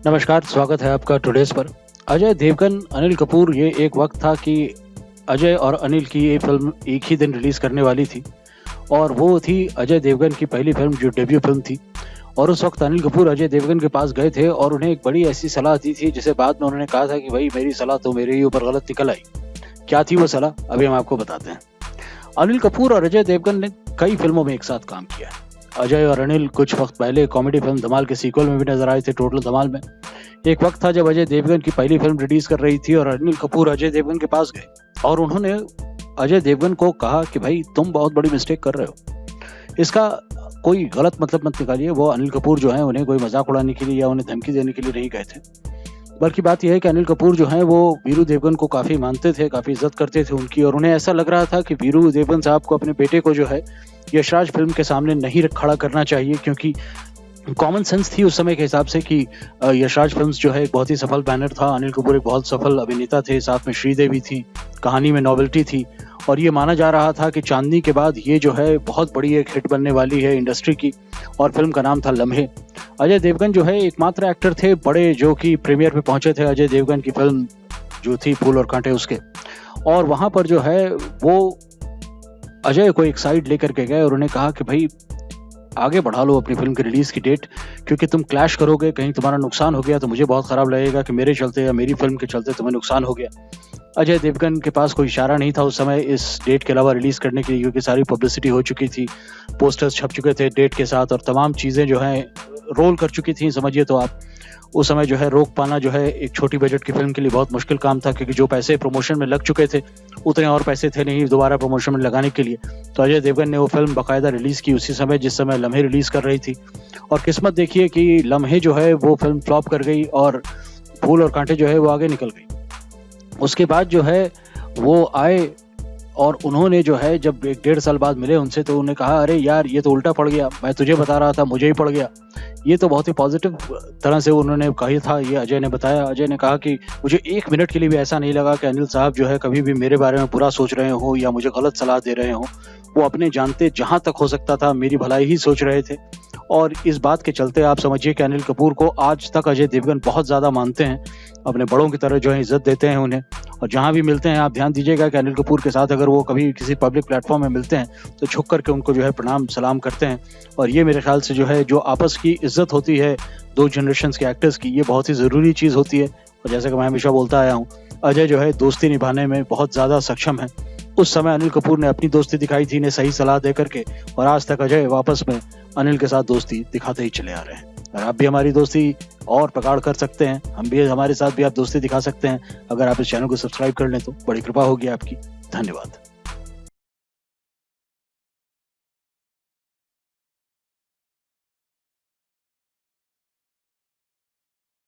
नमस्कार, स्वागत है आपका टुडेज पर। अजय देवगन, अनिल कपूर, ये एक वक्त था कि अजय और अनिल की ये फिल्म एक ही दिन रिलीज़ करने वाली थी और वो थी अजय देवगन की पहली फिल्म जो डेब्यू फिल्म थी। और उस वक्त अनिल कपूर अजय देवगन के पास गए थे और उन्हें एक बड़ी ऐसी सलाह दी थी जिसे बाद में उन्होंने कहा था कि भाई मेरी सलाह तो मेरे ही ऊपर गलत निकल आई। क्या थी वो सलाह, अभी हम आपको बताते हैं। अनिल कपूर और अजय देवगन ने कई फिल्मों में एक साथ काम किया है। अजय और अनिल कुछ वक्त पहले कॉमेडी फिल्म धमाल के सीक्वल में भी नजर आए थे, टोटल धमाल में। एक वक्त था जब अजय देवगन की पहली फिल्म रिलीज कर रही थी और अनिल कपूर अजय देवगन के पास गए और उन्होंने अजय देवगन को कहा कि भाई तुम बहुत बड़ी मिस्टेक कर रहे हो। इसका कोई गलत मतलब मत निकालिए। वो अनिल कपूर जो है उन्हें कोई मजाक उड़ाने के लिए या उन्हें धमकी देने के लिए नहीं गए थे, बल्कि बात यह है कि अनिल कपूर जो है वो वीरू देवगन को काफी मानते थे, काफी इज्जत करते थे उनकी, और उन्हें ऐसा लग रहा था कि वीरू देवगन साहब को अपने बेटे को जो है यशराज फिल्म के सामने नहीं खड़ा करना चाहिए, क्योंकि कॉमन सेंस थी उस समय के हिसाब से कि यशराज फिल्म्स जो है एक बहुत ही सफल बैनर था। अनिल कपूर एक बहुत सफल अभिनेता थे, साथ में श्रीदेवी थी, कहानी में नॉवेल्टी थी और ये माना जा रहा था कि चांदनी के बाद ये जो है बहुत बड़ी एक हिट बनने वाली है इंडस्ट्री की। और फिल्म का नाम था लम्हे। अजय देवगन जो है एकमात्र एक्टर थे बड़े जो कि प्रीमियर पे पहुंचे थे अजय देवगन की फिल्म जो थी फूल और कांटे उसके, और वहां पर जो है वो अजय को एक साइड लेकर के गए और उन्हें कहा कि भाई आगे बढ़ा लो अपनी फिल्म की रिलीज की डेट, क्योंकि तुम क्लैश करोगे, कहीं तुम्हारा नुकसान हो गया तो मुझे बहुत खराब लगेगा कि मेरे चलते या मेरी फिल्म के चलते तुम्हें नुकसान हो गया। अजय देवगन के पास कोई इशारा नहीं था उस समय इस डेट के अलावा रिलीज करने के लिए, क्योंकि सारी पब्लिसिटी हो चुकी थी, पोस्टर्स छप चुके थे डेट के साथ और तमाम चीजें जो हैं रोल कर चुकी थी। समझिए तो आप उस समय जो है रोक पाना जो है एक छोटी बजट की फिल्म के लिए बहुत मुश्किल काम था, क्योंकि जो पैसे प्रमोशन में लग चुके थे उतने और पैसे थे नहीं दोबारा प्रमोशन में लगाने के लिए। तो अजय देवगन ने वो फिल्म बाकायदा रिलीज की उसी समय जिस समय लम्हे रिलीज कर रही थी, और किस्मत देखिए कि लम्हे जो है वो फिल्म फ्लॉप कर गई और फूल और कांटे जो है वो आगे निकल गई। उसके बाद जो है वो आए और उन्होंने जो है जब 1-1.5 साल बाद मिले उनसे तो उन्हें कहा अरे यार ये तो उल्टा पड़ गया, मैं तुझे बता रहा था मुझे ही पड़ गया। ये तो बहुत ही पॉजिटिव तरह से उन्होंने कहा था, ये अजय ने बताया। अजय ने कहा कि मुझे 1 मिनट के लिए भी ऐसा नहीं लगा कि अनिल साहब जो है कभी भी मेरे बारे में बुरा सोच रहे हो या मुझे गलत सलाह दे रहे हो। वो अपने जानते जहां तक हो सकता था मेरी भलाई ही सोच रहे थे, और इस बात के चलते आप समझिए कि अनिल कपूर को आज तक अजय देवगन बहुत ज्यादा मानते हैं, अपने बड़ों की तरह जो है इज्जत देते हैं उन्हें। और जहां भी मिलते हैं आप ध्यान दीजिएगा कि अनिल कपूर के साथ अगर वो कभी किसी पब्लिक प्लेटफॉर्म में मिलते हैं तो झुक करके उनको जो है प्रणाम सलाम करते हैं। और ये मेरे ख्याल से जो है जो आपस की इज्जत होती है दो जनरेशन्स के एक्टर्स की, ये बहुत ही ज़रूरी चीज़ होती है। और जैसे कि मैं हमेशा बोलता आया हूँ, अजय जो है दोस्ती निभाने में बहुत ज़्यादा सक्षम है। उस समय अनिल कपूर ने अपनी दोस्ती दिखाई थी, इन्हें सही सलाह दे करके, और आज तक अजय वापस में अनिल के साथ दोस्ती दिखाते ही चले आ रहे हैं। और आप भी हमारी दोस्ती और प्रगाढ़ कर सकते हैं, हम भी हमारे साथ भी आप दोस्ती दिखा सकते हैं। अगर आप इस चैनल को सब्सक्राइब कर लें तो बड़ी कृपा होगी आपकी। धन्यवाद।